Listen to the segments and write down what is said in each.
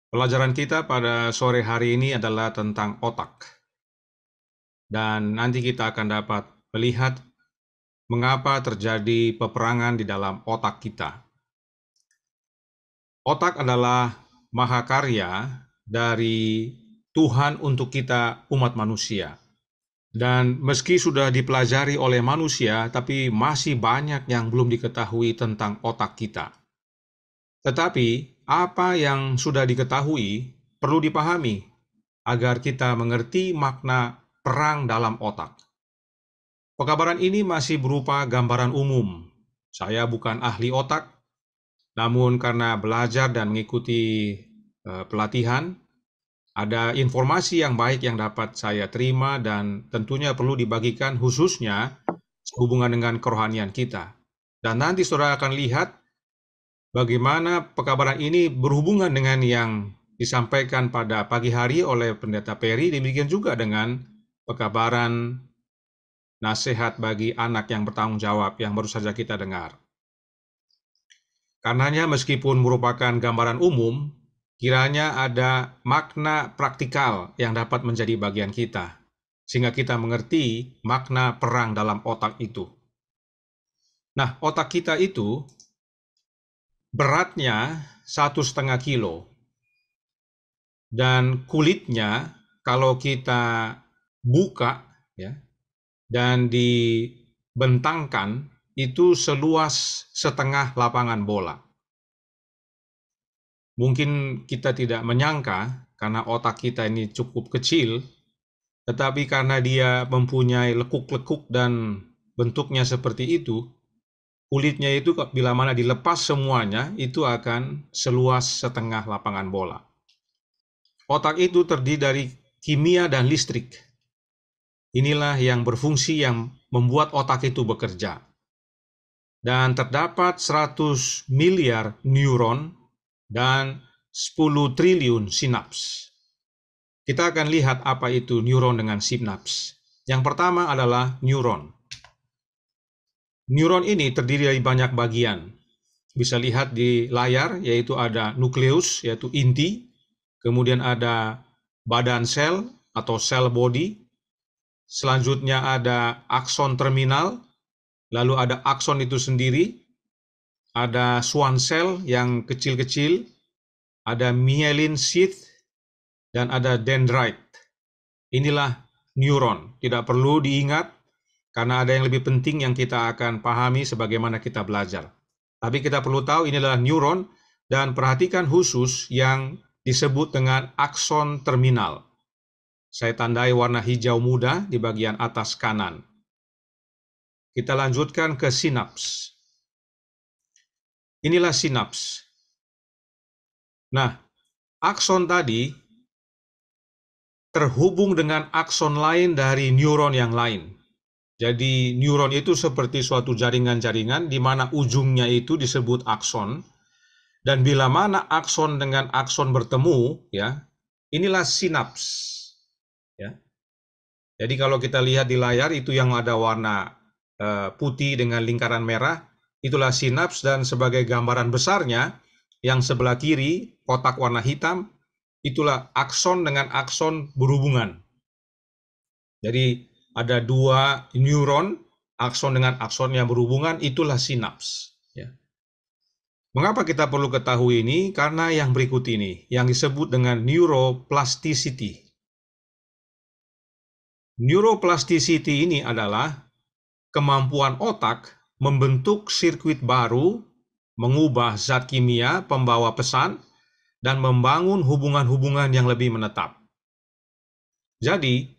Pelajaran kita pada sore hari ini adalah tentang otak. Dan nanti kita akan dapat melihat mengapa terjadi peperangan di dalam otak kita. Otak adalah mahakarya dari Tuhan untuk kita umat manusia. Dan meski sudah dipelajari oleh manusia, tapi masih banyak yang belum diketahui tentang otak kita. Tetapi apa yang sudah diketahui perlu dipahami agar kita mengerti makna perang dalam otak. Pekabaran ini masih berupa gambaran umum. Saya bukan ahli otak, namun karena belajar dan mengikuti pelatihan, ada informasi yang baik yang dapat saya terima dan tentunya perlu dibagikan khususnya sehubungan dengan kerohanian kita. Dan nanti saudara akan lihat bagaimana pekabaran ini berhubungan dengan yang disampaikan pada pagi hari oleh Pendeta Perry, demikian juga dengan pekabaran nasihat bagi anak yang bertanggung jawab yang baru saja kita dengar. Karenanya meskipun merupakan gambaran umum, kiranya ada makna praktikal yang dapat menjadi bagian kita, sehingga kita mengerti makna perang dalam otak itu. Nah, otak kita itu beratnya 1,5 kilo, dan kulitnya kalau kita buka ya dan dibentangkan itu seluas setengah lapangan bola. Mungkin kita tidak menyangka karena otak kita ini cukup kecil, tetapi karena dia mempunyai lekuk-lekuk dan bentuknya seperti itu, kulitnya itu bila mana dilepas semuanya itu akan seluas setengah lapangan bola. Otak itu terdiri dari kimia dan listrik. Inilah yang berfungsi yang membuat otak itu bekerja. Dan terdapat 100 miliar neuron dan 10 triliun sinaps. Kita akan lihat apa itu neuron dengan sinaps. Yang pertama adalah neuron. Neuron ini terdiri dari banyak bagian. Bisa lihat di layar, yaitu ada nukleus, yaitu inti. Kemudian ada badan sel atau sel body. Selanjutnya ada akson terminal. Lalu ada akson itu sendiri. Ada swan cell yang kecil-kecil. Ada myelin sheath. Dan ada dendrite. Inilah neuron. Tidak perlu diingat karena ada yang lebih penting yang kita akan pahami sebagaimana kita belajar. Tapi kita perlu tahu ini adalah neuron dan perhatikan khusus yang disebut dengan akson terminal. Saya tandai warna hijau muda di bagian atas kanan. Kita lanjutkan ke sinaps. Inilah sinaps. Nah, akson tadi terhubung dengan akson lain dari neuron yang lain. Jadi neuron itu seperti suatu jaringan-jaringan di mana ujungnya itu disebut akson. Dan bila mana akson dengan akson bertemu, ya, inilah sinaps. Ya. Jadi kalau kita lihat di layar itu yang ada warna putih dengan lingkaran merah, itulah sinaps, dan sebagai gambaran besarnya yang sebelah kiri kotak warna hitam, itulah akson dengan akson berhubungan. Jadi ada dua neuron, akson dengan akson yang berhubungan, itulah sinaps. Ya. Mengapa kita perlu ketahui ini? Karena yang berikut ini, yang disebut dengan neuroplasticity. Neuroplasticity ini adalah kemampuan otak membentuk sirkuit baru, mengubah zat kimia pembawa pesan, dan membangun hubungan-hubungan yang lebih menetap. Jadi,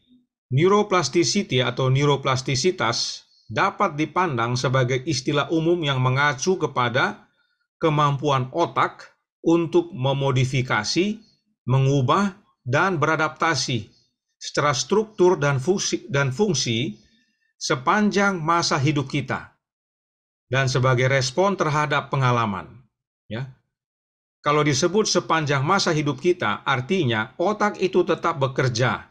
neuroplasticity atau neuroplastisitas dapat dipandang sebagai istilah umum yang mengacu kepada kemampuan otak untuk memodifikasi, mengubah, dan beradaptasi secara struktur dan fungsi sepanjang masa hidup kita dan sebagai respon terhadap pengalaman. Ya. Kalau disebut sepanjang masa hidup kita, artinya otak itu tetap bekerja.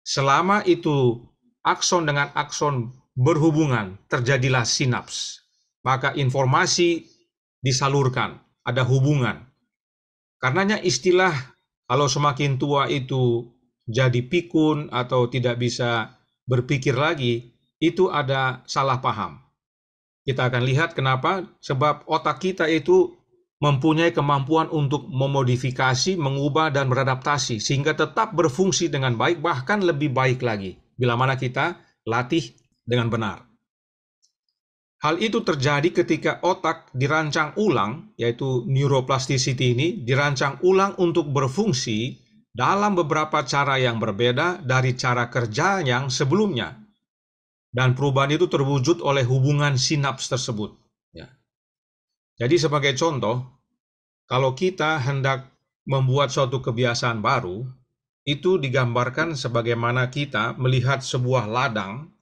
Selama itu akson dengan akson berhubungan, terjadilah sinaps. Maka informasi disalurkan, ada hubungan. Karenanya istilah kalau semakin tua itu jadi pikun atau tidak bisa berpikir lagi, itu ada salah paham. Kita akan lihat kenapa, sebab otak kita itu mempunyai kemampuan untuk memodifikasi, mengubah, dan beradaptasi, sehingga tetap berfungsi dengan baik, bahkan lebih baik lagi, bila mana kita latih dengan benar. Hal itu terjadi ketika otak dirancang ulang, yaitu neuroplasticity ini, dirancang ulang untuk berfungsi dalam beberapa cara yang berbeda dari cara kerja yang sebelumnya. Dan perubahan itu terwujud oleh hubungan sinaps tersebut. Ya. Jadi sebagai contoh, kalau kita hendak membuat suatu kebiasaan baru, itu digambarkan sebagaimana kita melihat sebuah ladang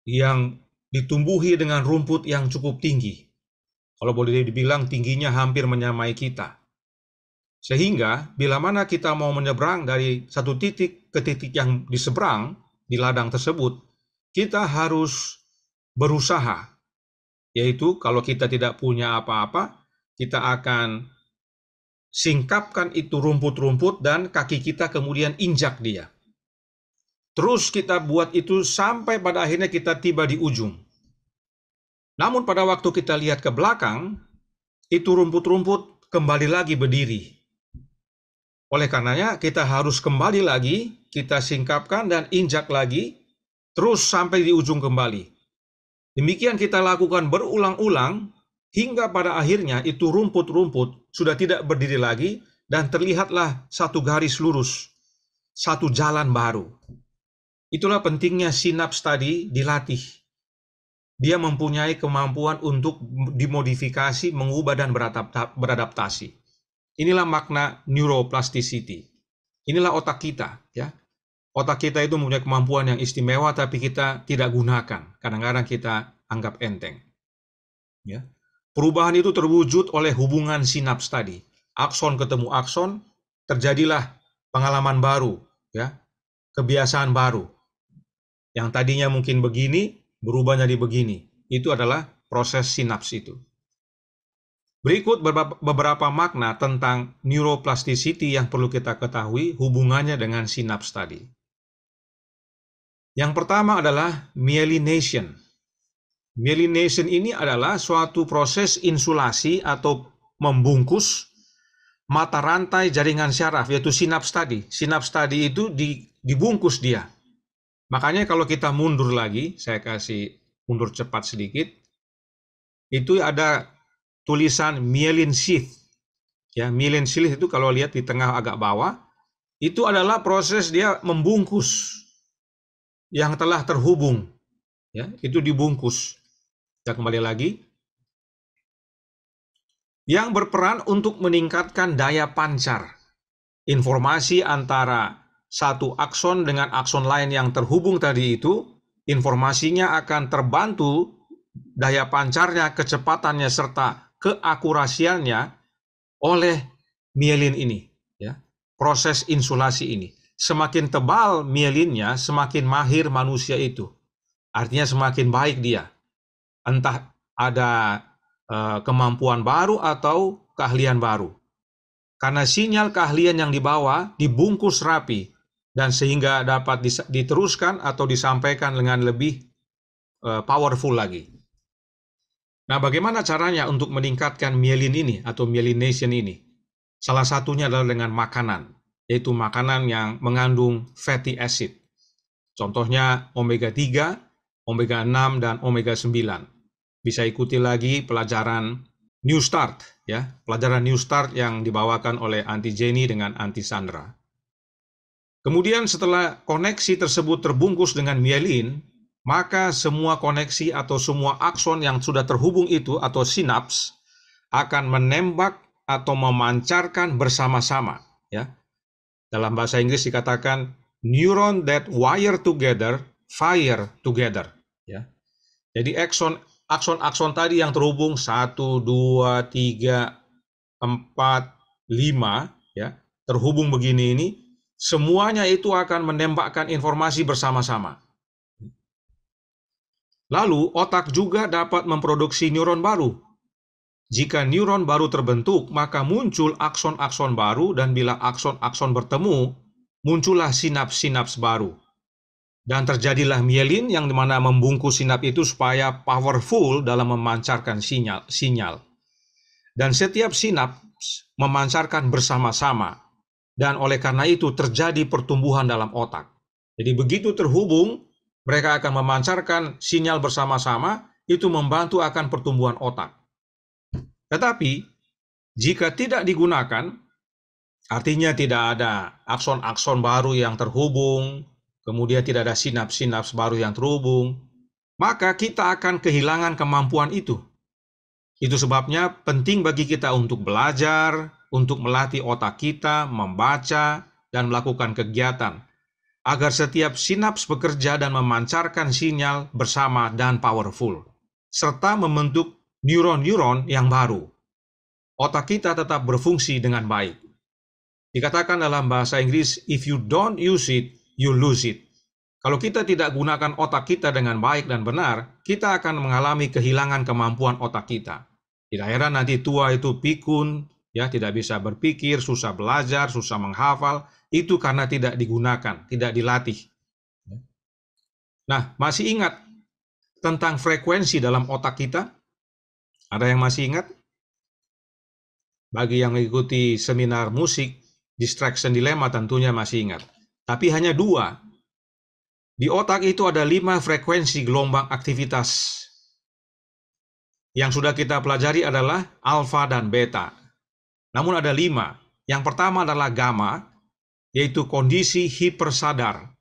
yang ditumbuhi dengan rumput yang cukup tinggi. Kalau boleh dibilang tingginya hampir menyamai kita. Sehingga bila mana kita mau menyeberang dari satu titik ke titik yang di seberang di ladang tersebut, kita harus berusaha. Yaitu kalau kita tidak punya apa-apa, kita akan singkapkan itu rumput-rumput dan kaki kita kemudian injak dia. Terus kita buat itu sampai pada akhirnya kita tiba di ujung. Namun pada waktu kita lihat ke belakang, itu rumput-rumput kembali lagi berdiri. Oleh karenanya kita harus kembali lagi, kita singkapkan dan injak lagi, terus sampai di ujung kembali. Demikian kita lakukan berulang-ulang, hingga pada akhirnya itu rumput-rumput sudah tidak berdiri lagi, dan terlihatlah satu garis lurus, satu jalan baru. Itulah pentingnya sinaps tadi dilatih. Dia mempunyai kemampuan untuk dimodifikasi, mengubah, dan beradaptasi. Inilah makna neuroplasticity. Inilah otak kita, ya. Otak kita itu mempunyai kemampuan yang istimewa, tapi kita tidak gunakan. Kadang-kadang kita anggap enteng. Ya. Perubahan itu terwujud oleh hubungan sinaps tadi. Akson ketemu akson, terjadilah pengalaman baru, ya, kebiasaan baru. Yang tadinya mungkin begini, berubah jadi begini. Itu adalah proses sinaps itu. Berikut beberapa makna tentang neuroplasticity yang perlu kita ketahui hubungannya dengan sinaps tadi. Yang pertama adalah myelination. Myelination ini adalah suatu proses insulasi atau membungkus mata rantai jaringan syaraf, yaitu sinaps tadi. Sinaps tadi itu dibungkus dia. Makanya kalau kita mundur lagi, saya kasih mundur cepat sedikit, itu ada tulisan myelin sheath. Ya, myelin sheath itu kalau lihat di tengah agak bawah, itu adalah proses dia membungkus yang telah terhubung. Ya, itu dibungkus. Kita kembali lagi. Yang berperan untuk meningkatkan daya pancar informasi antara satu akson dengan akson lain yang terhubung tadi itu, informasinya akan terbantu daya pancarnya, kecepatannya, serta keakurasiannya oleh myelin ini, ya. Proses insulasi ini. Semakin tebal myelinnya, semakin mahir manusia itu. Artinya semakin baik dia. Entah ada kemampuan baru atau keahlian baru. Karena sinyal keahlian yang dibawa dibungkus rapi dan sehingga dapat diteruskan atau disampaikan dengan lebih powerful lagi. Nah, bagaimana caranya untuk meningkatkan myelin ini atau myelination ini? Salah satunya adalah dengan makanan, yaitu makanan yang mengandung fatty acid. Contohnya omega 3, omega 6, dan omega 9. Bisa ikuti lagi pelajaran New Start, ya, pelajaran New Start yang dibawakan oleh Aunty Jenny dengan Aunty Sandra. Kemudian setelah koneksi tersebut terbungkus dengan myelin, maka semua koneksi atau semua akson yang sudah terhubung itu atau sinaps akan menembak atau memancarkan bersama-sama, ya. Dalam bahasa Inggris dikatakan neuron that wire together fire together, ya. Jadi akson tadi yang terhubung 1 2 3 4 5, ya, terhubung begini ini, semuanya itu akan menembakkan informasi bersama-sama. Lalu, otak juga dapat memproduksi neuron baru. Jika neuron baru terbentuk, maka muncul akson-akson baru, dan bila akson-akson bertemu, muncullah sinaps-sinaps baru. Dan terjadilah mielin yang dimana membungkus sinaps itu supaya powerful dalam memancarkan sinyal. Dan setiap sinaps memancarkan bersama-sama. Dan oleh karena itu terjadi pertumbuhan dalam otak. Jadi begitu terhubung, mereka akan memancarkan sinyal bersama-sama, itu membantu akan pertumbuhan otak. Tetapi, jika tidak digunakan, artinya tidak ada akson-akson baru yang terhubung, kemudian tidak ada sinaps-sinaps baru yang terhubung, maka kita akan kehilangan kemampuan itu. Itu sebabnya penting bagi kita untuk belajar, untuk melatih otak kita, membaca, dan melakukan kegiatan, agar setiap sinaps bekerja dan memancarkan sinyal bersama dan powerful, serta membentuk neuron-neuron yang baru. Otak kita tetap berfungsi dengan baik. Dikatakan dalam bahasa Inggris, if you don't use it, you lose it. Kalau kita tidak gunakan otak kita dengan baik dan benar, kita akan mengalami kehilangan kemampuan otak kita. Tidak heran nanti tua itu pikun, ya, tidak bisa berpikir, susah belajar, susah menghafal, itu karena tidak digunakan, tidak dilatih. Nah, masih ingat tentang frekuensi dalam otak kita? Ada yang masih ingat? Bagi yang mengikuti seminar musik, Distraction Dilemma tentunya masih ingat. Tapi hanya 2. Di otak itu ada 5 frekuensi gelombang aktivitas. Yang sudah kita pelajari adalah alfa dan beta. Namun ada 5. Yang pertama adalah gamma, yaitu kondisi hipersadar.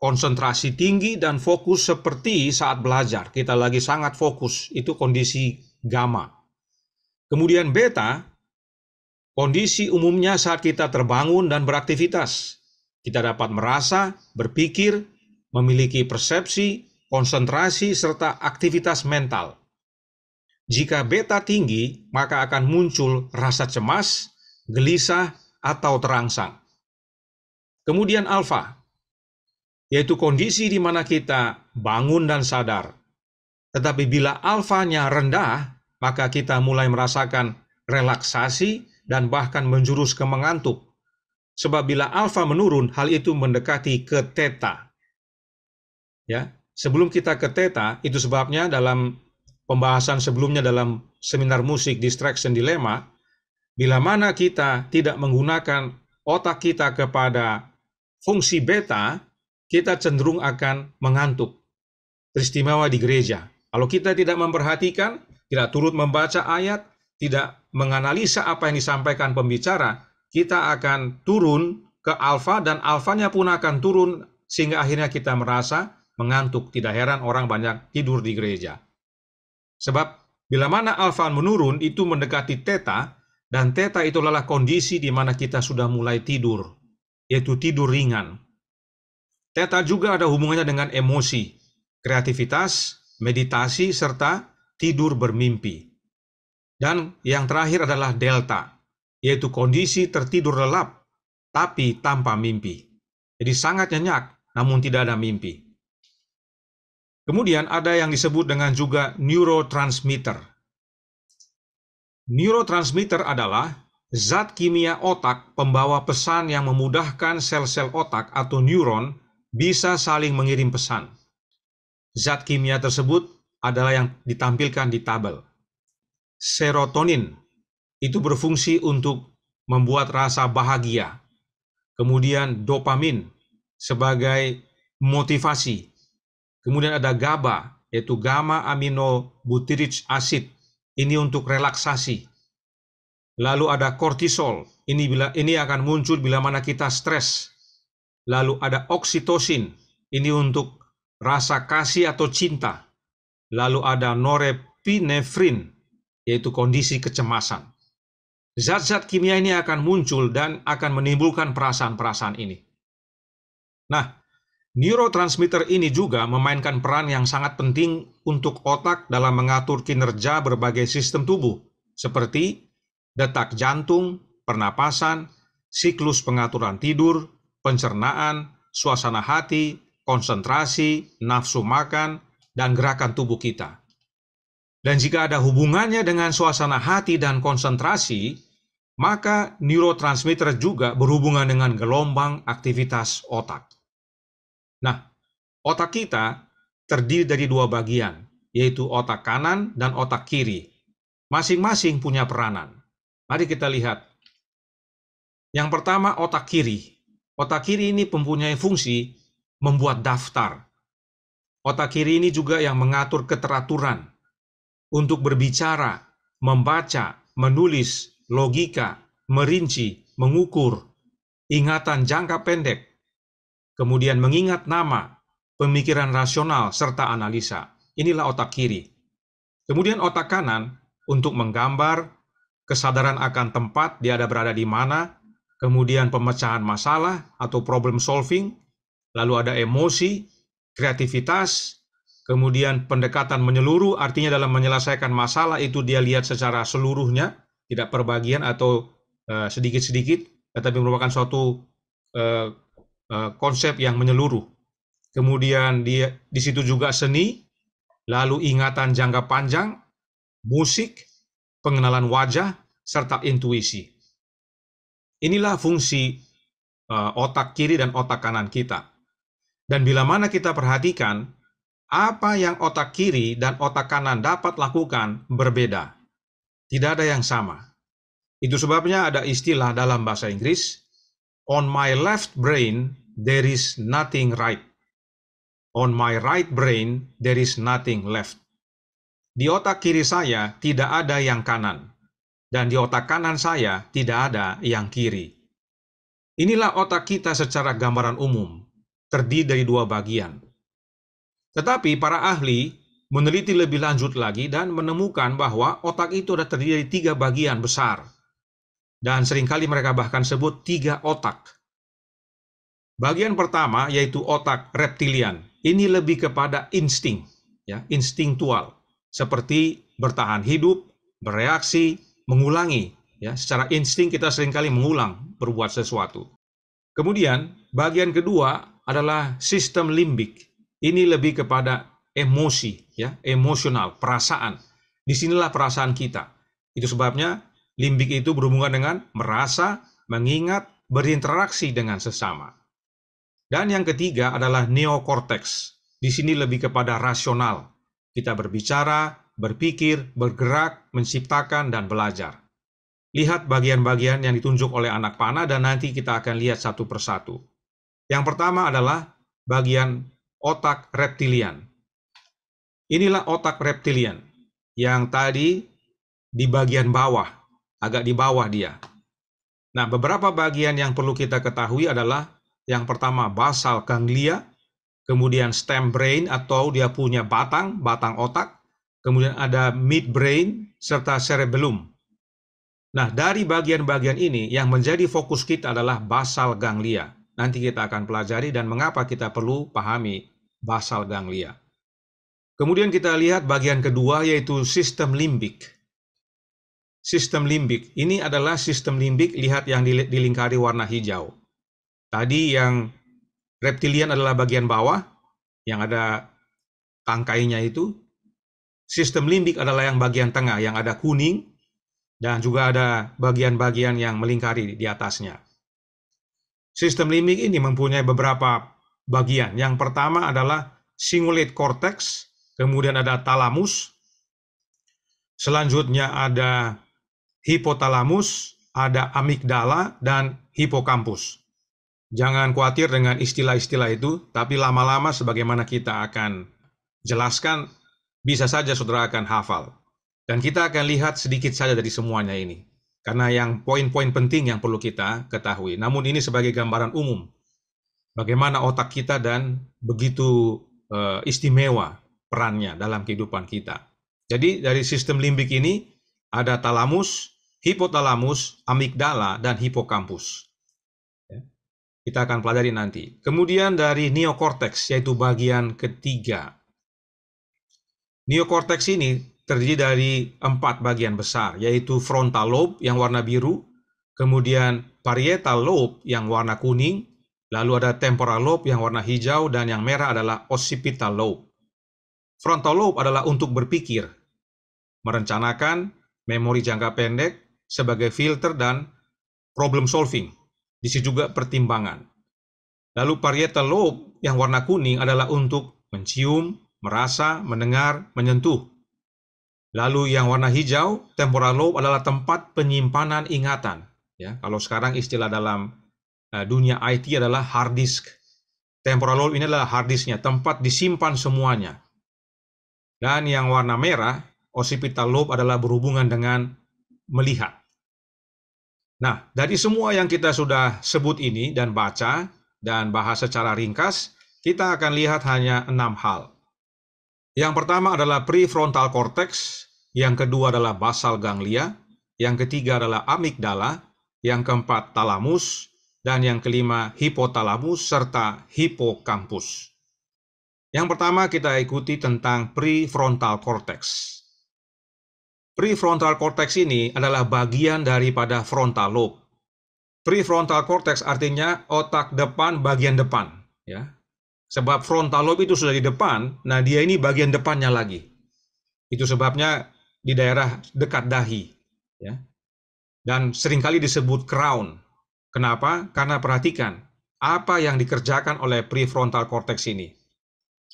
Konsentrasi tinggi dan fokus seperti saat belajar. Kita lagi sangat fokus, itu kondisi gamma. Kemudian beta, kondisi umumnya saat kita terbangun dan beraktivitas. Kita dapat merasa, berpikir, memiliki persepsi, konsentrasi, serta aktivitas mental. Jika beta tinggi, maka akan muncul rasa cemas, gelisah, atau terangsang. Kemudian alfa, yaitu kondisi di mana kita bangun dan sadar. Tetapi bila alfanya rendah, maka kita mulai merasakan relaksasi dan bahkan menjurus ke mengantuk. Sebab bila alfa menurun, hal itu mendekati ke theta. Ya, sebelum kita ke theta, itu sebabnya dalam pembahasan sebelumnya dalam seminar musik Distraction Dilemma, bila mana kita tidak menggunakan otak kita kepada fungsi beta, kita cenderung akan mengantuk. Teristimewa di gereja. Kalau kita tidak memperhatikan, tidak turut membaca ayat, tidak menganalisa apa yang disampaikan pembicara, kita akan turun ke alfa dan alfanya pun akan turun sehingga akhirnya kita merasa mengantuk. Tidak heran orang banyak tidur di gereja. Sebab bila mana alfa menurun itu mendekati theta, dan theta itu adalah kondisi di mana kita sudah mulai tidur, yaitu tidur ringan. Theta juga ada hubungannya dengan emosi, kreativitas, meditasi, serta tidur bermimpi. Dan yang terakhir adalah delta, yaitu kondisi tertidur lelap, tapi tanpa mimpi. Jadi sangat nyenyak, namun tidak ada mimpi. Kemudian ada yang disebut dengan juga neurotransmitter. Neurotransmitter adalah zat kimia otak pembawa pesan yang memudahkan sel-sel otak atau neuron bisa saling mengirim pesan. Zat kimia tersebut adalah yang ditampilkan di tabel. Serotonin itu berfungsi untuk membuat rasa bahagia. Kemudian dopamin sebagai motivasi. Kemudian ada GABA, yaitu gamma aminobutyric acid. Ini untuk relaksasi. Lalu ada kortisol. Ini akan muncul bila mana kita stres. Lalu ada oksitosin. Ini untuk rasa kasih atau cinta. Lalu ada norepinefrin, yaitu kondisi kecemasan. Zat-zat kimia ini akan muncul dan akan menimbulkan perasaan-perasaan ini. Nah, neurotransmitter ini juga memainkan peran yang sangat penting untuk otak dalam mengatur kinerja berbagai sistem tubuh, seperti detak jantung, pernapasan, siklus pengaturan tidur, pencernaan, suasana hati, konsentrasi, nafsu makan, dan gerakan tubuh kita. Dan jika ada hubungannya dengan suasana hati dan konsentrasi, maka neurotransmitter juga berhubungan dengan gelombang aktivitas otak. Nah, otak kita terdiri dari dua bagian, yaitu otak kanan dan otak kiri. Masing-masing punya peranan. Mari kita lihat. Yang pertama, otak kiri. Otak kiri ini mempunyai fungsi membuat daftar. Otak kiri ini juga yang mengatur keteraturan untuk berbicara, membaca, menulis, logika, merinci, mengukur, ingatan jangka pendek, kemudian mengingat nama, pemikiran rasional, serta analisa. Inilah otak kiri. Kemudian otak kanan untuk menggambar, kesadaran akan tempat dia berada di mana, kemudian pemecahan masalah atau problem solving, lalu ada emosi, kreativitas, kemudian pendekatan menyeluruh, artinya dalam menyelesaikan masalah itu dia lihat secara seluruhnya, tidak per bagian atau sedikit-sedikit, tetapi merupakan suatu konsep yang menyeluruh. Kemudian di situ juga seni, lalu ingatan jangka panjang, musik, pengenalan wajah, serta intuisi. Inilah fungsi otak kiri dan otak kanan kita. Dan bila mana kita perhatikan, apa yang otak kiri dan otak kanan dapat lakukan berbeda. Tidak ada yang sama. Itu sebabnya ada istilah dalam bahasa Inggris, on my left brain, there is nothing right. On my right brain, there is nothing left. Di otak kiri saya tidak ada yang kanan, dan di otak kanan saya tidak ada yang kiri. Inilah otak kita secara gambaran umum, terdiri dari dua bagian. Tetapi para ahli meneliti lebih lanjut lagi dan menemukan bahwa otak itu ada terdiri dari tiga bagian besar. Dan seringkali mereka bahkan sebut tiga otak. Bagian pertama yaitu otak reptilian. Ini lebih kepada insting, ya, instingtual, seperti bertahan hidup, bereaksi, mengulangi. Ya, secara insting kita seringkali mengulang berbuat sesuatu. Kemudian bagian kedua adalah sistem limbik. Ini lebih kepada emosi, ya, emosional, perasaan. Disinilah perasaan kita. Itu sebabnya limbik itu berhubungan dengan merasa, mengingat, berinteraksi dengan sesama. Dan yang ketiga adalah neokorteks. Di sini lebih kepada rasional. Kita berbicara, berpikir, bergerak, menciptakan, dan belajar. Lihat bagian-bagian yang ditunjuk oleh anak panah dan nanti kita akan lihat satu persatu. Yang pertama adalah bagian otak reptilian. Inilah otak reptilian yang tadi di bagian bawah, agak di bawah dia. Nah, beberapa bagian yang perlu kita ketahui adalah yang pertama basal ganglia, kemudian stem brain atau dia punya batang otak, kemudian ada midbrain serta cerebellum. Nah, dari bagian-bagian ini yang menjadi fokus kita adalah basal ganglia. Nanti kita akan pelajari dan mengapa kita perlu pahami basal ganglia. Kemudian kita lihat bagian kedua yaitu sistem limbik. Sistem limbik ini adalah sistem limbik, lihat yang dilingkari warna hijau. Tadi yang reptilian adalah bagian bawah yang ada tangkainya itu. Sistem limbik adalah yang bagian tengah yang ada kuning dan juga ada bagian-bagian yang melingkari di atasnya. Sistem limbik ini mempunyai beberapa bagian. Yang pertama adalah cingulate cortex, kemudian ada thalamus, selanjutnya ada hipotalamus, ada amigdala, dan hipokampus. Jangan khawatir dengan istilah-istilah itu, tapi lama-lama sebagaimana kita akan jelaskan, bisa saja saudara akan hafal. Dan kita akan lihat sedikit saja dari semuanya ini. Karena yang poin-poin penting yang perlu kita ketahui. Namun ini sebagai gambaran umum. Bagaimana otak kita dan begitu istimewa perannya dalam kehidupan kita. Jadi dari sistem limbik ini ada thalamus, hipotalamus, amigdala, dan hipokampus. Kita akan pelajari nanti. Kemudian dari neokorteks, yaitu bagian ketiga. Neokorteks ini terdiri dari 4 bagian besar, yaitu frontal lobe yang warna biru, kemudian parietal lobe yang warna kuning, lalu ada temporal lobe yang warna hijau, dan yang merah adalah occipital lobe. Frontal lobe adalah untuk berpikir. merencanakan, memori jangka pendek sebagai filter dan problem solving. Di situ juga pertimbangan. Lalu parietal lobe yang warna kuning adalah untuk mencium, merasa, mendengar, menyentuh. Lalu yang warna hijau, temporal lobe adalah tempat penyimpanan ingatan. Ya, kalau sekarang istilah dalam dunia IT adalah hard disk. Temporal lobe ini adalah hard disknya, tempat disimpan semuanya. Dan yang warna merah, occipital lobe adalah berhubungan dengan melihat. Nah, dari semua yang kita sudah sebut ini dan baca dan bahas secara ringkas, kita akan lihat hanya 6 hal. Yang pertama adalah prefrontal cortex, yang kedua adalah basal ganglia, yang ketiga adalah amigdala, yang keempat talamus, dan yang kelima hipotalamus serta hipokampus. Yang pertama kita ikuti tentang prefrontal cortex. Prefrontal cortex ini adalah bagian daripada frontal lobe. Prefrontal cortex artinya otak depan bagian depan, ya. Sebab frontal lobe itu sudah di depan, nah dia ini bagian depannya lagi. Itu sebabnya di daerah dekat dahi, ya. Dan seringkali disebut crown. Kenapa? Karena perhatikan, apa yang dikerjakan oleh prefrontal cortex ini.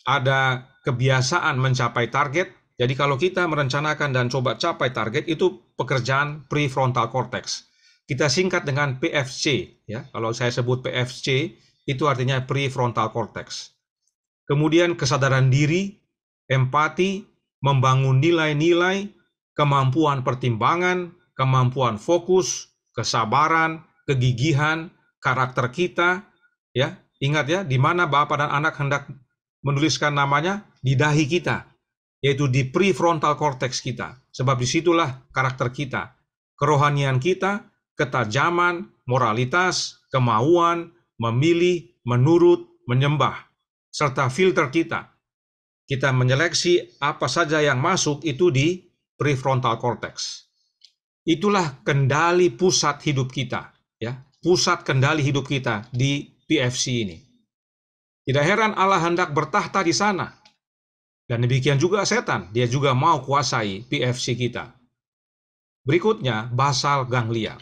Ada kebiasaan mencapai target. Jadi kalau kita merencanakan dan coba capai target, itu pekerjaan prefrontal cortex. Kita singkat dengan PFC, ya. Kalau saya sebut PFC, itu artinya prefrontal cortex. Kemudian kesadaran diri, empati, membangun nilai-nilai, kemampuan pertimbangan, kemampuan fokus, kesabaran, kegigihan, karakter kita, ya. Ingat ya, di mana Bapak dan anak hendak menuliskan namanya di dahi kita, yaitu di prefrontal cortex kita. Sebab disitulah karakter kita, kerohanian kita, ketajaman, moralitas, kemauan, memilih, menurut, menyembah, serta filter kita. Kita menyeleksi apa saja yang masuk itu di prefrontal cortex. Itulah kendali pusat hidup kita, ya. Pusat kendali hidup kita di PFC ini. Tidak heran Allah hendak bertahta di sana. Dan demikian juga setan, dia juga mau kuasai PFC kita. Berikutnya, basal ganglia.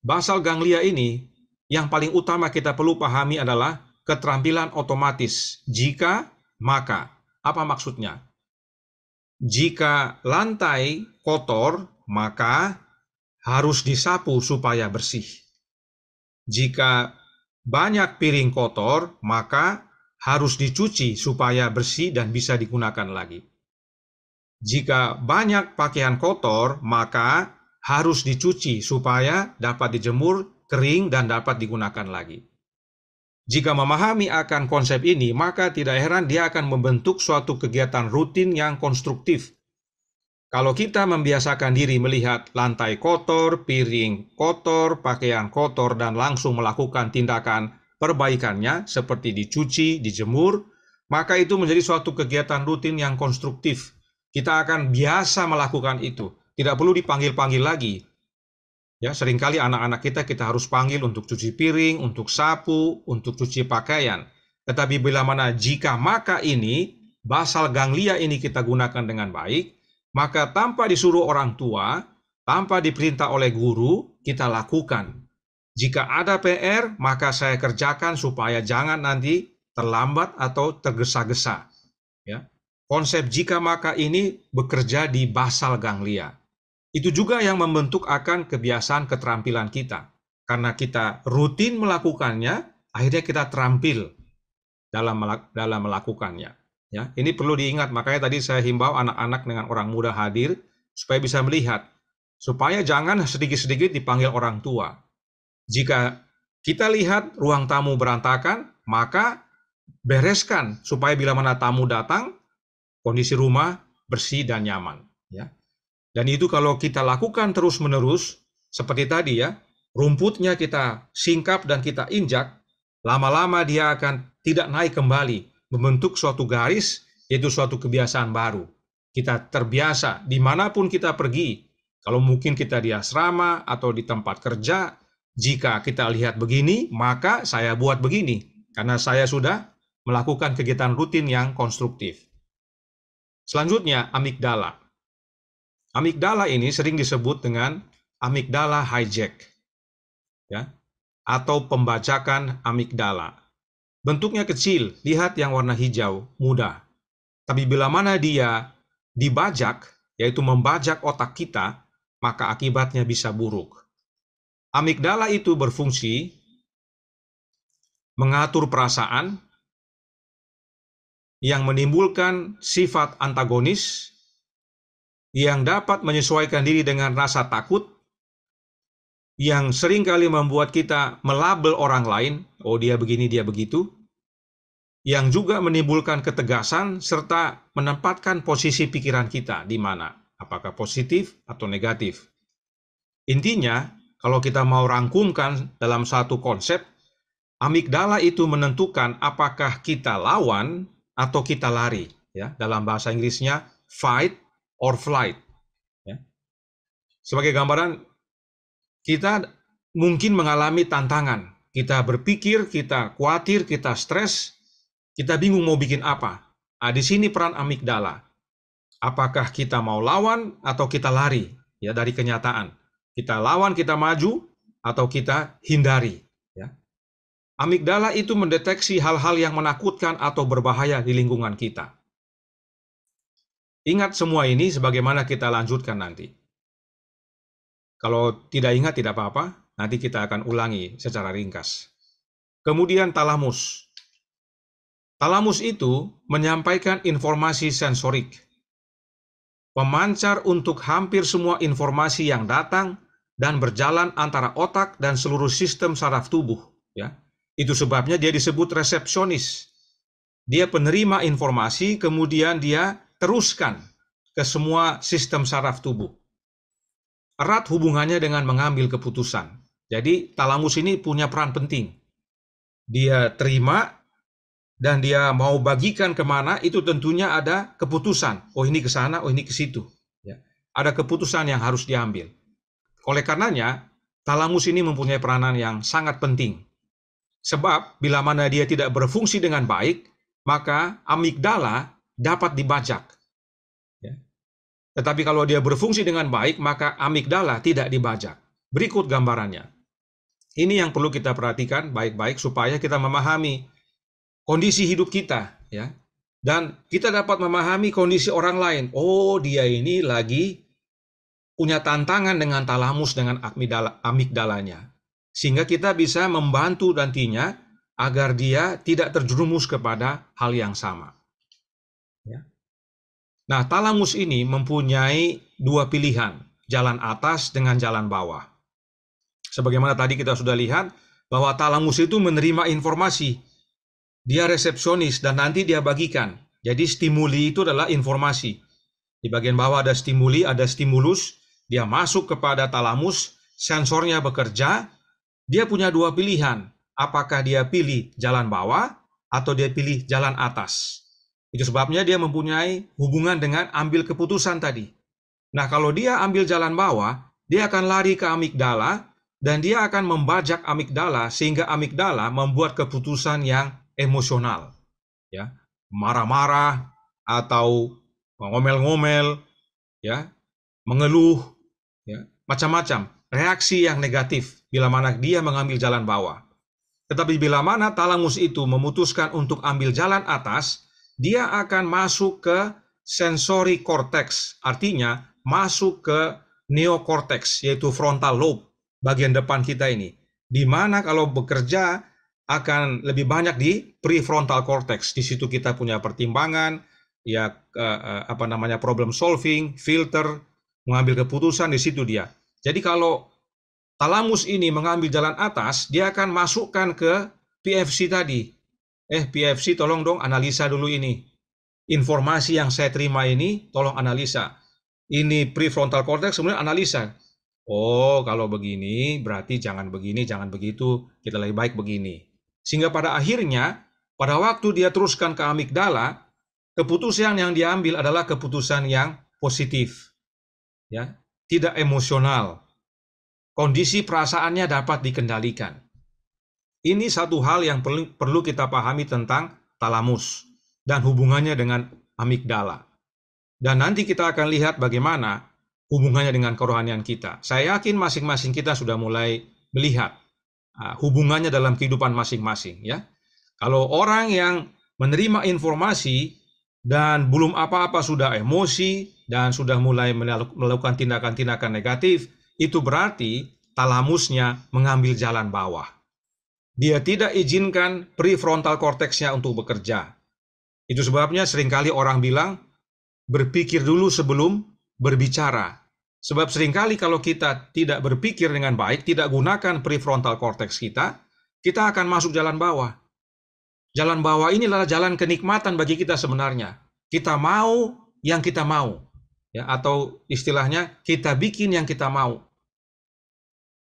Basal ganglia ini, yang paling utama kita perlu pahami adalah keterampilan otomatis. Jika, maka. Apa maksudnya? Jika lantai kotor, maka harus disapu supaya bersih. Jika banyak piring kotor, maka harus dicuci supaya bersih dan bisa digunakan lagi. Jika banyak pakaian kotor, maka harus dicuci supaya dapat dijemur, kering, dan dapat digunakan lagi. Jika memahami akan konsep ini, maka tidak heran dia akan membentuk suatu kegiatan rutin yang konstruktif. Kalau kita membiasakan diri melihat lantai kotor, piring kotor, pakaian kotor, dan langsung melakukan tindakan perbaikannya seperti dicuci, dijemur, maka itu menjadi suatu kegiatan rutin yang konstruktif. Kita akan biasa melakukan itu. Tidak perlu dipanggil-panggil lagi. Ya, seringkali anak-anak kita harus panggil untuk cuci piring, untuk sapu, untuk cuci pakaian. Tetapi bila mana jika maka ini, basal ganglia ini kita gunakan dengan baik, maka tanpa disuruh orang tua, tanpa diperintah oleh guru, kita lakukan. Jika ada PR, maka saya kerjakan supaya jangan nanti terlambat atau tergesa-gesa. Ya. Konsep jika maka ini bekerja di basal ganglia. Itu juga yang membentuk akan kebiasaan keterampilan kita. Karena kita rutin melakukannya, akhirnya kita terampil dalam melakukannya. Ya, ini perlu diingat, makanya tadi saya himbau anak-anak dengan orang muda hadir supaya bisa melihat, supaya jangan sedikit-sedikit dipanggil orang tua. Jika kita lihat ruang tamu berantakan, maka bereskan supaya bila mana tamu datang, kondisi rumah bersih dan nyaman. Ya. Dan itu kalau kita lakukan terus-menerus, seperti tadi ya, rumputnya kita singkap dan kita injak, lama-lama dia akan tidak naik kembali, membentuk suatu garis, yaitu suatu kebiasaan baru. Kita terbiasa, dimanapun kita pergi, kalau mungkin kita di asrama atau di tempat kerja, jika kita lihat begini, maka saya buat begini, karena saya sudah melakukan kegiatan rutin yang konstruktif. Selanjutnya, amigdala. Amigdala ini sering disebut dengan amigdala hijack, ya, atau pembajakan amigdala. Bentuknya kecil, lihat yang warna hijau, mudah. Tapi bila mana dia dibajak, yaitu membajak otak kita, maka akibatnya bisa buruk. Amigdala itu berfungsi mengatur perasaan yang menimbulkan sifat antagonis yang dapat menyesuaikan diri dengan rasa takut yang seringkali membuat kita melabel orang lain, oh dia begini, dia begitu, yang juga menimbulkan ketegasan serta menempatkan posisi pikiran kita di mana, apakah positif atau negatif. Intinya, kalau kita mau rangkumkan dalam satu konsep, amigdala itu menentukan apakah kita lawan atau kita lari. Ya, dalam bahasa Inggrisnya fight or flight. Ya. Sebagai gambaran, kita mungkin mengalami tantangan. Kita berpikir, kita khawatir, kita stres, kita bingung mau bikin apa. Di sini peran amigdala. Apakah kita mau lawan atau kita lari ya dari kenyataan? Kita lawan, kita maju, atau kita hindari. Ya. Amigdala itu mendeteksi hal-hal yang menakutkan atau berbahaya di lingkungan kita. Ingat semua ini sebagaimana kita lanjutkan nanti. Kalau tidak ingat tidak apa-apa, nanti kita akan ulangi secara ringkas. Kemudian talamus. Talamus itu menyampaikan informasi sensorik, pemancar untuk hampir semua informasi yang datang dan berjalan antara otak dan seluruh sistem saraf tubuh. Ya, itu sebabnya dia disebut resepsionis. Dia penerima informasi, kemudian dia teruskan ke semua sistem saraf tubuh. Erat hubungannya dengan mengambil keputusan. Jadi talamus ini punya peran penting. Dia terima dan dia mau bagikan kemana, itu tentunya ada keputusan. Oh ini ke sana, oh ini ke situ. Ya. Ada keputusan yang harus diambil. Oleh karenanya, talamus ini mempunyai peranan yang sangat penting. Sebab bila mana dia tidak berfungsi dengan baik, maka amigdala dapat dibajak. Ya. Tetapi kalau dia berfungsi dengan baik, maka amigdala tidak dibajak. Berikut gambarannya. Ini yang perlu kita perhatikan baik-baik supaya kita memahami kondisi hidup kita, ya. Dan kita dapat memahami kondisi orang lain. Oh, dia ini lagi punya tantangan dengan talamus, dengan amigdalanya. Sehingga kita bisa membantu nantinya agar dia tidak terjerumus kepada hal yang sama. Ya. Nah, talamus ini mempunyai dua pilihan, jalan atas dengan jalan bawah. Sebagaimana tadi kita sudah lihat, bahwa talamus itu menerima informasi. Dia resepsionis dan nanti dia bagikan. Jadi stimuli itu adalah informasi. Di bagian bawah ada stimuli, ada stimulus. Dia masuk kepada talamus, sensornya bekerja. Dia punya dua pilihan. Apakah dia pilih jalan bawah atau dia pilih jalan atas. Itu sebabnya dia mempunyai hubungan dengan ambil keputusan tadi. Nah, kalau dia ambil jalan bawah, dia akan lari ke amigdala dan dia akan membajak amigdala sehingga amigdala membuat keputusan yang emosional. Ya, marah-marah atau ngomel-ngomel, ya, mengeluh, ya, macam-macam reaksi yang negatif bila mana dia mengambil jalan bawah. Tetapi bila mana talamus itu memutuskan untuk ambil jalan atas, dia akan masuk ke sensory cortex, artinya masuk ke neocortex, yaitu frontal lobe, bagian depan kita ini. Di mana kalau bekerja akan lebih banyak di prefrontal cortex. Di situ kita punya pertimbangan, ya problem solving, filter, mengambil keputusan, di situ dia. Jadi kalau talamus ini mengambil jalan atas, dia akan masukkan ke PFC tadi. PFC tolong dong analisa dulu ini. Informasi yang saya terima ini tolong analisa. Ini prefrontal cortex kemudian analisa. Oh, kalau begini berarti jangan begini, jangan begitu, kita lebih baik begini. Sehingga pada akhirnya, pada waktu dia teruskan ke amigdala, keputusan yang diambil adalah keputusan yang positif. Ya, tidak emosional. Kondisi perasaannya dapat dikendalikan. Ini satu hal yang perlu kita pahami tentang talamus dan hubungannya dengan amigdala. Dan nanti kita akan lihat bagaimana hubungannya dengan kerohanian kita. Saya yakin masing-masing kita sudah mulai melihat hubungannya dalam kehidupan masing-masing, ya. Kalau orang yang menerima informasi dan belum apa-apa sudah emosi dan sudah mulai melakukan tindakan-tindakan negatif, itu berarti talamusnya mengambil jalan bawah. Dia tidak izinkan prefrontal cortex-nya untuk bekerja. Itu sebabnya seringkali orang bilang, berpikir dulu sebelum berbicara. Sebab seringkali kalau kita tidak berpikir dengan baik, tidak gunakan prefrontal cortex kita akan masuk jalan bawah. Jalan bawah ini adalah jalan kenikmatan bagi kita sebenarnya. Kita mau yang kita mau, ya, atau istilahnya kita bikin yang kita mau.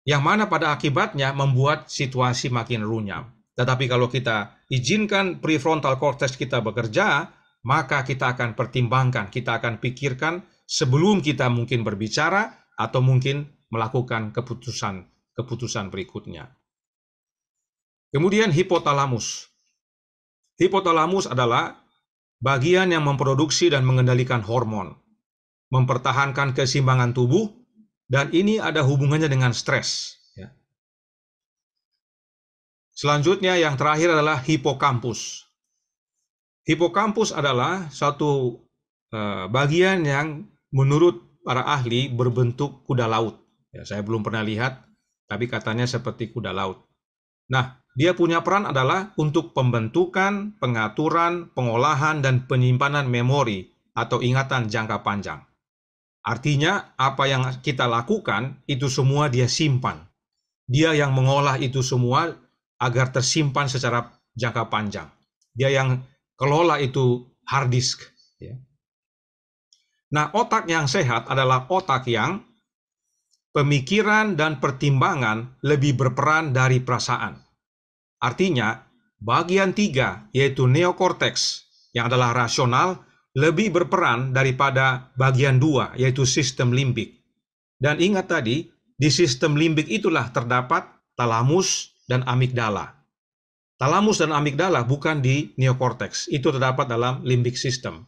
Yang mana pada akibatnya membuat situasi makin runyam. Tetapi kalau kita izinkan prefrontal cortex kita bekerja, maka kita akan pertimbangkan, kita akan pikirkan sebelum kita mungkin berbicara atau mungkin melakukan keputusan berikutnya. Kemudian hipotalamus. Hipotalamus adalah bagian yang memproduksi dan mengendalikan hormon, mempertahankan keseimbangan tubuh, dan ini ada hubungannya dengan stres. Ya. Selanjutnya yang terakhir adalah hipokampus. Hipokampus adalah satu bagian yang menurut para ahli berbentuk kuda laut. Ya, saya belum pernah lihat, tapi katanya seperti kuda laut. Nah, dia punya peran adalah untuk pembentukan, pengaturan, pengolahan, dan penyimpanan memori atau ingatan jangka panjang. Artinya, apa yang kita lakukan, itu semua dia simpan. Dia yang mengolah itu semua agar tersimpan secara jangka panjang. Dia yang kelola itu hard disk. Ya. Nah, otak yang sehat adalah otak yang pemikiran dan pertimbangan lebih berperan dari perasaan. Artinya, bagian 3, yaitu neokorteks, yang adalah rasional, lebih berperan daripada bagian 2, yaitu sistem limbik. Dan ingat tadi, di sistem limbik itulah terdapat talamus dan amigdala. Talamus dan amigdala bukan di neokorteks, itu terdapat dalam limbik system.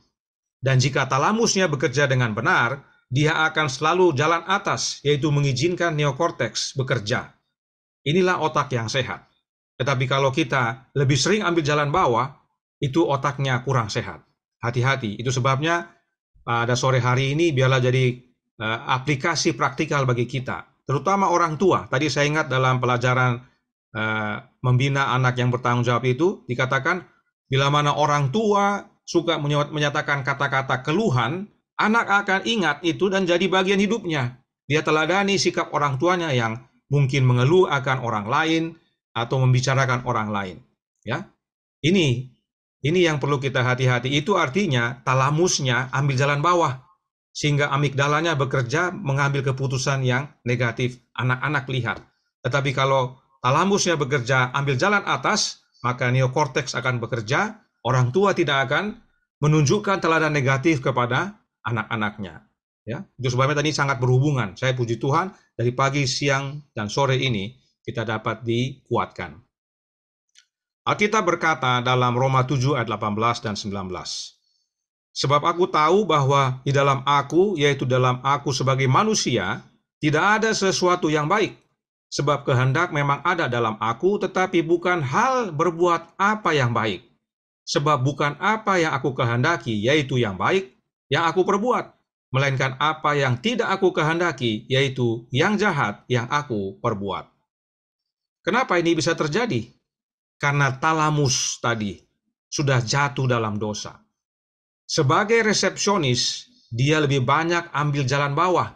Dan jika talamusnya bekerja dengan benar, dia akan selalu jalan atas, yaitu mengizinkan neokorteks bekerja. Inilah otak yang sehat. Tetapi kalau kita lebih sering ambil jalan bawah, itu otaknya kurang sehat. Hati-hati, itu sebabnya pada sore hari ini biarlah jadi aplikasi praktikal bagi kita. Terutama orang tua. Tadi saya ingat dalam pelajaran membina anak yang bertanggung jawab itu, dikatakan bila mana orang tua suka menyatakan kata-kata keluhan, anak akan ingat itu dan jadi bagian hidupnya. Dia teladani sikap orang tuanya yang mungkin mengeluh akan orang lain atau membicarakan orang lain. Ya, ini yang perlu kita hati-hati. Itu artinya talamusnya ambil jalan bawah, sehingga amigdalanya bekerja mengambil keputusan yang negatif. Anak-anak lihat. Tetapi kalau talamusnya bekerja ambil jalan atas, maka neokorteks akan bekerja. Orang tua tidak akan menunjukkan teladan negatif kepada anak-anaknya. Ya, itu sebabnya tadi sangat berhubungan. Saya puji Tuhan dari pagi, siang, dan sore ini kita dapat dikuatkan. Alkitab berkata dalam Roma 7 ayat 18 dan 19. Sebab aku tahu bahwa di dalam aku, yaitu dalam aku sebagai manusia, tidak ada sesuatu yang baik. Sebab kehendak memang ada dalam aku, tetapi bukan hal berbuat apa yang baik. Sebab bukan apa yang aku kehendaki, yaitu yang baik, yang aku perbuat. Melainkan apa yang tidak aku kehendaki, yaitu yang jahat yang aku perbuat. Kenapa ini bisa terjadi? Karena talamus tadi sudah jatuh dalam dosa. Sebagai resepsionis, dia lebih banyak ambil jalan bawah.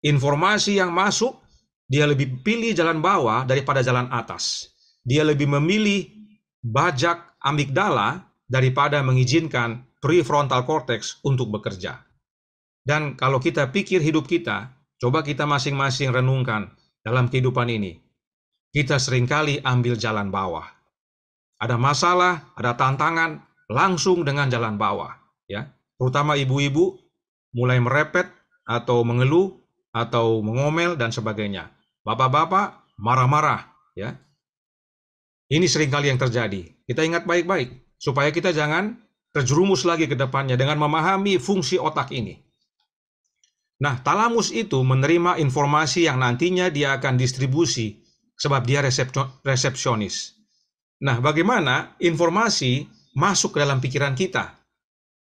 Informasi yang masuk, dia lebih pilih jalan bawah daripada jalan atas. Dia lebih memilih bajak amigdala daripada mengizinkan prefrontal cortex untuk bekerja. Dan kalau kita pikir hidup kita, coba kita masing-masing renungkan dalam kehidupan ini. Kita seringkali ambil jalan bawah. Ada masalah, ada tantangan, langsung dengan jalan bawah. Ya, terutama ibu-ibu mulai merepet atau mengeluh atau mengomel dan sebagainya. Bapak-bapak marah-marah. Ya, ini seringkali yang terjadi. Kita ingat baik-baik supaya kita jangan terjerumus lagi ke depannya dengan memahami fungsi otak ini. Nah, talamus itu menerima informasi yang nantinya dia akan distribusi sebab dia resepsionis. Nah, bagaimana informasi masuk ke dalam pikiran kita?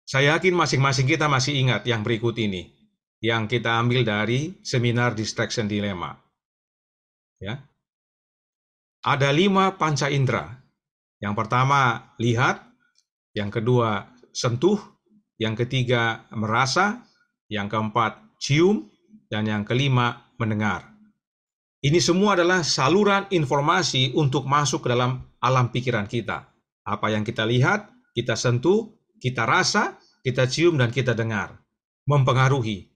Saya yakin masing-masing kita masih ingat yang berikut ini, yang kita ambil dari seminar Distraction Dilemma. Ya. Ada 5 panca indera. Yang pertama, lihat. Yang kedua, sentuh. Yang ketiga, merasa. Yang keempat, cium. Dan yang kelima, mendengar. Ini semua adalah saluran informasi untuk masuk ke dalam alam pikiran kita. Apa yang kita lihat, kita sentuh, kita rasa, kita cium, dan kita dengar. Mempengaruhi.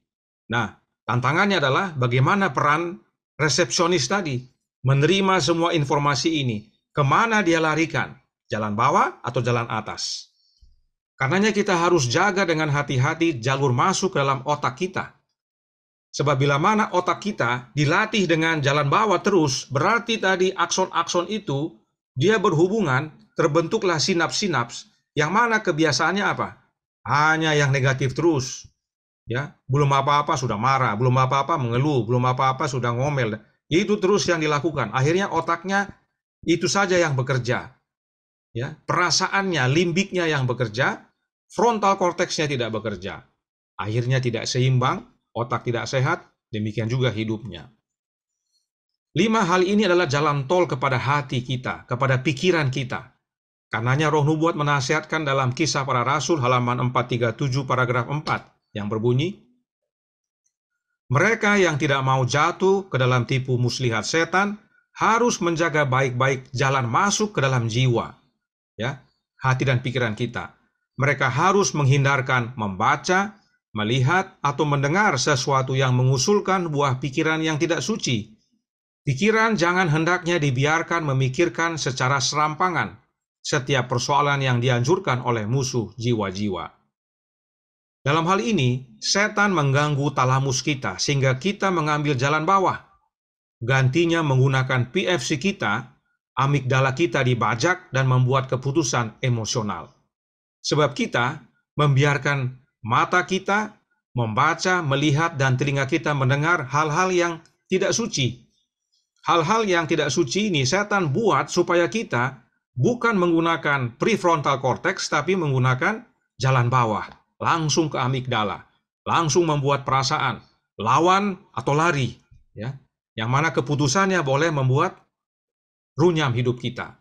Nah, tantangannya adalah bagaimana peran resepsionis tadi menerima semua informasi ini. Kemana dia larikan? Jalan bawah atau jalan atas? Karenanya kita harus jaga dengan hati-hati jalur masuk ke dalam otak kita. Sebab bila mana otak kita dilatih dengan jalan bawah terus, berarti tadi akson-akson itu, dia berhubungan, terbentuklah sinaps-sinaps, yang mana kebiasaannya apa? Hanya yang negatif terus. Ya, belum apa-apa sudah marah, belum apa-apa mengeluh, belum apa-apa sudah ngomel. Itu terus yang dilakukan. Akhirnya otaknya itu saja yang bekerja. Ya, perasaannya, limbiknya yang bekerja, frontal korteksnya tidak bekerja. Akhirnya tidak seimbang, otak tidak sehat, demikian juga hidupnya. 5 hal ini adalah jalan tol kepada hati kita, kepada pikiran kita. Karenanya Roh Nubuat menasihatkan dalam Kisah Para Rasul halaman 437 paragraf 4 yang berbunyi, mereka yang tidak mau jatuh ke dalam tipu muslihat setan harus menjaga baik-baik jalan masuk ke dalam jiwa, ya, hati dan pikiran kita. Mereka harus menghindarkan membaca, melihat, atau mendengar sesuatu yang mengusulkan buah pikiran yang tidak suci. Pikiran jangan hendaknya dibiarkan memikirkan secara serampangan setiap persoalan yang dianjurkan oleh musuh jiwa-jiwa. Dalam hal ini, setan mengganggu talamus kita sehingga kita mengambil jalan bawah. Gantinya menggunakan PFC kita, amigdala kita dibajak dan membuat keputusan emosional. Sebab kita membiarkan mata kita membaca, melihat, dan telinga kita mendengar hal-hal yang tidak suci. Hal-hal yang tidak suci ini setan buat supaya kita bukan menggunakan prefrontal cortex, tapi menggunakan jalan bawah, langsung ke amigdala, langsung membuat perasaan, lawan atau lari, ya, yang mana keputusannya boleh membuat runyam hidup kita.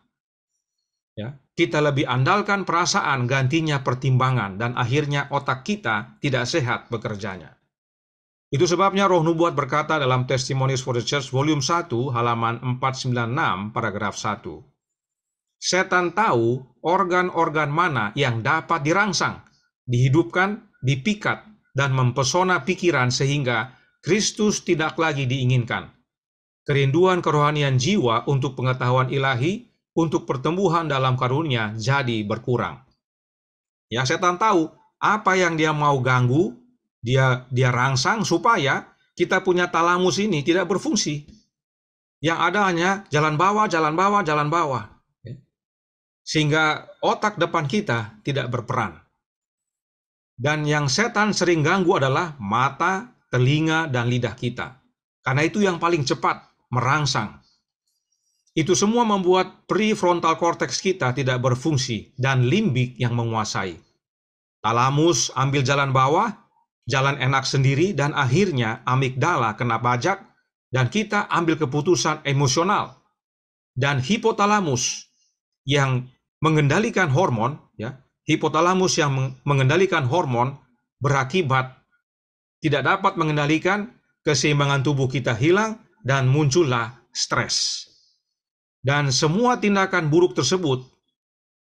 Ya, kita lebih andalkan perasaan, gantinya pertimbangan, dan akhirnya otak kita tidak sehat bekerjanya. Itu sebabnya Roh Nubuat berkata dalam Testimonies for the Church volume 1 halaman 496 paragraf 1. Setan tahu organ-organ mana yang dapat dirangsang, dihidupkan, dipikat, dan mempesona pikiran sehingga Kristus tidak lagi diinginkan. Kerinduan kerohanian jiwa untuk pengetahuan ilahi, untuk pertumbuhan dalam karunia jadi berkurang. Ya, setan tahu apa yang dia mau ganggu, dia rangsang supaya kita punya talamus ini tidak berfungsi. Yang ada hanya jalan bawah, jalan bawah, jalan bawah. Sehingga otak depan kita tidak berperan. Dan yang setan sering ganggu adalah mata, telinga, dan lidah kita. Karena itu yang paling cepat merangsang. Itu semua membuat prefrontal cortex kita tidak berfungsi dan limbik yang menguasai. Talamus ambil jalan bawah, jalan enak sendiri, dan akhirnya amigdala kena bajak dan kita ambil keputusan emosional. Dan hipotalamus yang mengendalikan hormon, ya, hipotalamus yang mengendalikan hormon berakibat tidak dapat mengendalikan, keseimbangan tubuh kita hilang dan muncullah stres. Dan semua tindakan buruk tersebut,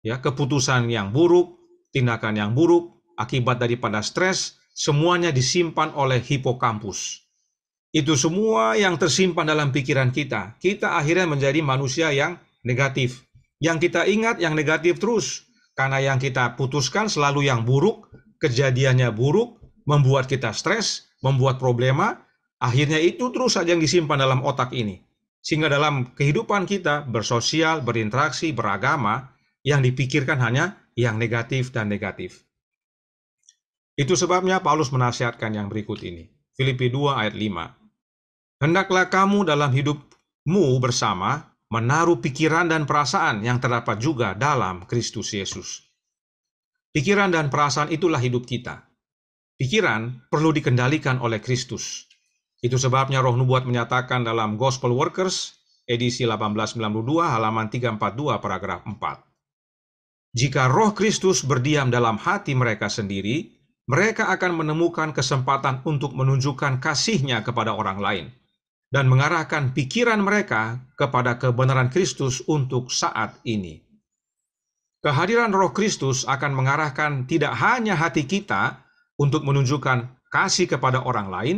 ya, keputusan yang buruk, tindakan yang buruk, akibat daripada stres, semuanya disimpan oleh hipokampus. Itu semua yang tersimpan dalam pikiran kita. Kita akhirnya menjadi manusia yang negatif. Yang kita ingat yang negatif terus. Karena yang kita putuskan selalu yang buruk, kejadiannya buruk, membuat kita stres, membuat problema, akhirnya itu terus saja yang disimpan dalam otak ini. Sehingga dalam kehidupan kita bersosial, berinteraksi, beragama, yang dipikirkan hanya yang negatif dan negatif. Itu sebabnya Paulus menasihatkan yang berikut ini. Filipi 2 ayat 5. Hendaklah kamu dalam hidupmu bersama menaruh pikiran dan perasaan yang terdapat juga dalam Kristus Yesus. Pikiran dan perasaan itulah hidup kita. Pikiran perlu dikendalikan oleh Kristus. Itu sebabnya Roh Nubuat menyatakan dalam Gospel Workers, edisi 1892, halaman 342, paragraf 4. Jika Roh Kristus berdiam dalam hati mereka sendiri, mereka akan menemukan kesempatan untuk menunjukkan kasih-Nya kepada orang lain dan mengarahkan pikiran mereka kepada kebenaran Kristus untuk saat ini. Kehadiran Roh Kristus akan mengarahkan tidak hanya hati kita untuk menunjukkan kasih kepada orang lain,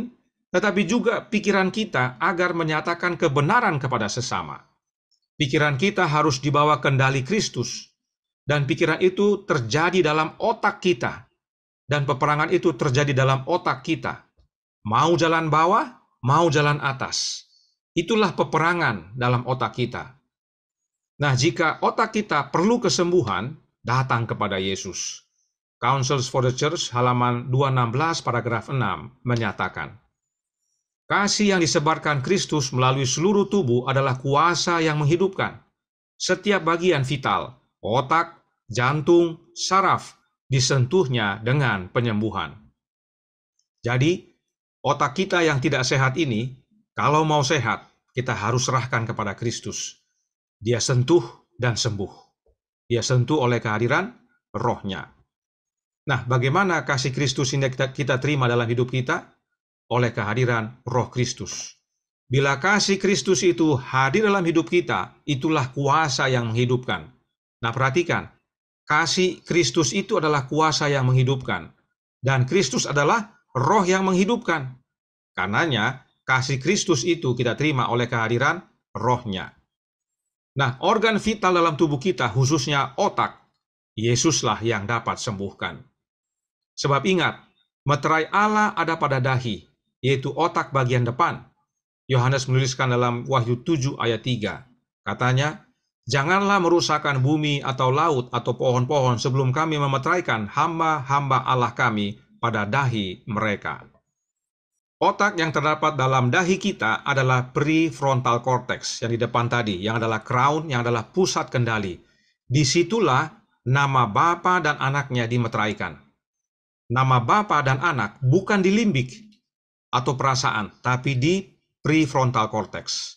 tetapi juga pikiran kita agar menyatakan kebenaran kepada sesama. Pikiran kita harus dibawa kendali Kristus, dan pikiran itu terjadi dalam otak kita, dan peperangan itu terjadi dalam otak kita. Mau jalan bawah, mau jalan atas. Itulah peperangan dalam otak kita. Nah, jika otak kita perlu kesembuhan, datang kepada Yesus. Counsels for the Church, halaman 216, paragraf 6, menyatakan, kasih yang disebarkan Kristus melalui seluruh tubuh adalah kuasa yang menghidupkan. Setiap bagian vital, otak, jantung, saraf, disentuhnya dengan penyembuhan. Jadi, otak kita yang tidak sehat ini, kalau mau sehat, kita harus serahkan kepada Kristus. Dia sentuh dan sembuh. Dia sentuh oleh kehadiran Roh-Nya. Nah, bagaimana kasih Kristus ini kita terima dalam hidup kita? Oleh kehadiran Roh Kristus. Bila kasih Kristus itu hadir dalam hidup kita, itulah kuasa yang menghidupkan. Nah, perhatikan, kasih Kristus itu adalah kuasa yang menghidupkan. Dan Kristus adalah Roh yang menghidupkan. Karenanya, kasih Kristus itu kita terima oleh kehadiran Roh-Nya. Nah, organ vital dalam tubuh kita, khususnya otak, Yesuslah yang dapat sembuhkan. Sebab ingat, meterai Allah ada pada dahi, yaitu otak bagian depan. Yohanes menuliskan dalam Wahyu 7 ayat 3. Katanya, janganlah merusakkan bumi atau laut atau pohon-pohon sebelum kami memeteraikan hamba-hamba Allah kami pada dahi mereka. Otak yang terdapat dalam dahi kita adalah prefrontal cortex yang di depan tadi, yang adalah crown, yang adalah pusat kendali. Disitulah nama Bapa dan anaknya dimeteraikan. Nama Bapa dan anak bukan di limbik atau perasaan, tapi di prefrontal cortex.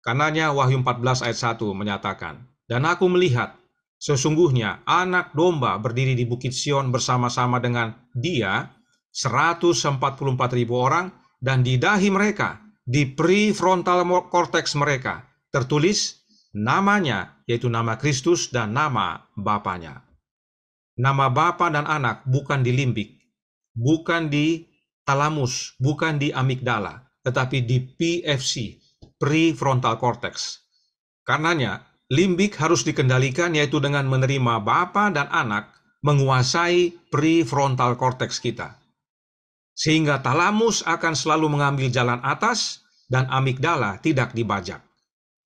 Karenanya Wahyu 14 ayat 1 menyatakan, dan aku melihat, sesungguhnya anak domba berdiri di Bukit Sion bersama-sama dengan dia, 144.000 orang, dan di dahi mereka, di prefrontal cortex mereka, tertulis namanya, yaitu nama Kristus dan nama Bapanya. Nama Bapa dan anak bukan di limbik, bukan di talamus, bukan di amigdala, tetapi di PFC, prefrontal cortex. Karenanya, limbik harus dikendalikan yaitu dengan menerima Bapa dan anak menguasai prefrontal cortex kita. Sehingga talamus akan selalu mengambil jalan atas dan amigdala tidak dibajak.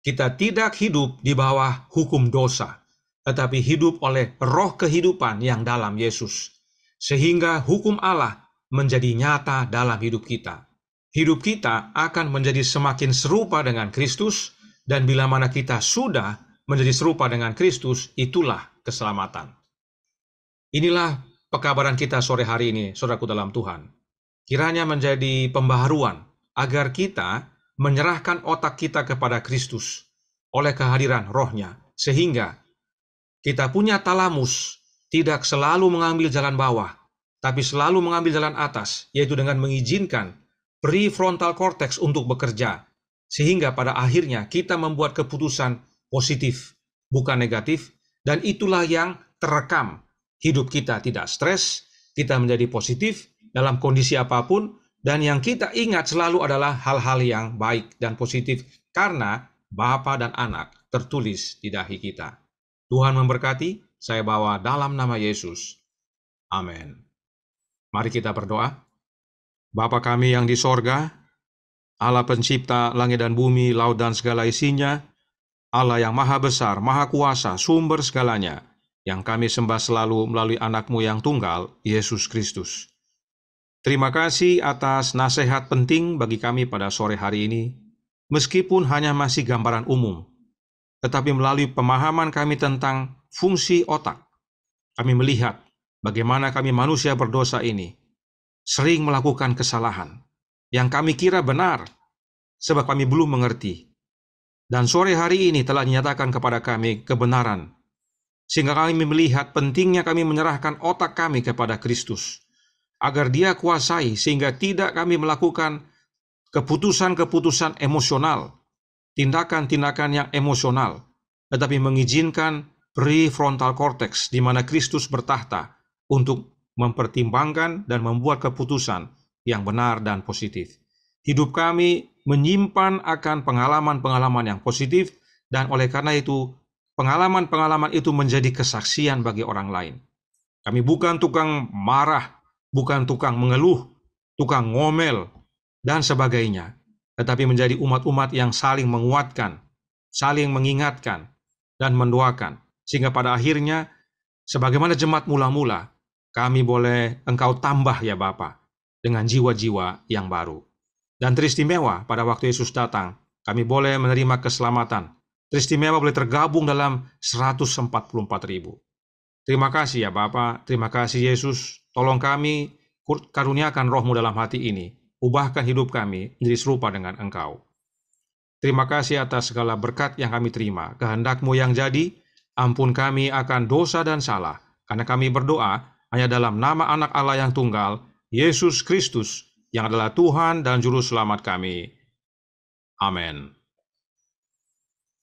Kita tidak hidup di bawah hukum dosa, tetapi hidup oleh roh kehidupan yang dalam Yesus. Sehingga hukum Allah menjadi nyata dalam hidup kita. Hidup kita akan menjadi semakin serupa dengan Kristus, dan bila mana kita sudah menjadi serupa dengan Kristus, itulah keselamatan. Inilah pekabaran kita sore hari ini, saudaraku dalam Tuhan. Kiranya menjadi pembaharuan agar kita menyerahkan otak kita kepada Kristus oleh kehadiran Roh-Nya, sehingga kita punya talamus tidak selalu mengambil jalan bawah, tapi selalu mengambil jalan atas, yaitu dengan mengizinkan prefrontal cortex untuk bekerja, sehingga pada akhirnya kita membuat keputusan positif, bukan negatif, dan itulah yang terekam. Hidup kita tidak stres, kita menjadi positif dalam kondisi apapun, dan yang kita ingat selalu adalah hal-hal yang baik dan positif, karena Bapa dan Anak tertulis di dahi kita. Tuhan memberkati, saya bawa dalam nama Yesus. Amin. Mari kita berdoa. Bapa kami yang di sorga, Allah pencipta langit dan bumi, laut dan segala isinya, Allah yang maha besar, maha kuasa, sumber segalanya, yang kami sembah selalu melalui anak-Mu yang tunggal, Yesus Kristus. Terima kasih atas nasihat penting bagi kami pada sore hari ini, meskipun hanya masih gambaran umum, tetapi melalui pemahaman kami tentang fungsi otak, kami melihat bagaimana kami manusia berdosa ini sering melakukan kesalahan yang kami kira benar, sebab kami belum mengerti. Dan sore hari ini telah dinyatakan kepada kami kebenaran, sehingga kami melihat pentingnya kami menyerahkan otak kami kepada Kristus, agar Dia kuasai sehingga tidak kami melakukan keputusan-keputusan emosional, tindakan-tindakan yang emosional, tetapi mengizinkan prefrontal cortex di mana Kristus bertahta untuk mempertimbangkan dan membuat keputusan yang benar dan positif. Hidup kami menyimpan akan pengalaman-pengalaman yang positif, dan oleh karena itu, pengalaman-pengalaman itu menjadi kesaksian bagi orang lain. Kami bukan tukang marah, bukan tukang mengeluh, tukang ngomel, dan sebagainya, tetapi menjadi umat-umat yang saling menguatkan, saling mengingatkan, dan mendoakan, sehingga pada akhirnya, sebagaimana jemaat mula-mula, kami boleh Engkau tambah ya Bapa, dengan jiwa-jiwa yang baru. Dan teristimewa pada waktu Yesus datang, kami boleh menerima keselamatan. Teristimewa boleh tergabung dalam 144.000. Terima kasih ya Bapa, terima kasih Yesus. Tolong kami, karuniakan Roh-Mu dalam hati ini. Ubahkan hidup kami menjadi serupa dengan Engkau. Terima kasih atas segala berkat yang kami terima. Kehendak-Mu yang jadi, ampun kami akan dosa dan salah. Karena kami berdoa hanya dalam nama Anak Allah yang tunggal, Yesus Kristus, yang adalah Tuhan dan Juru Selamat kami. Amin.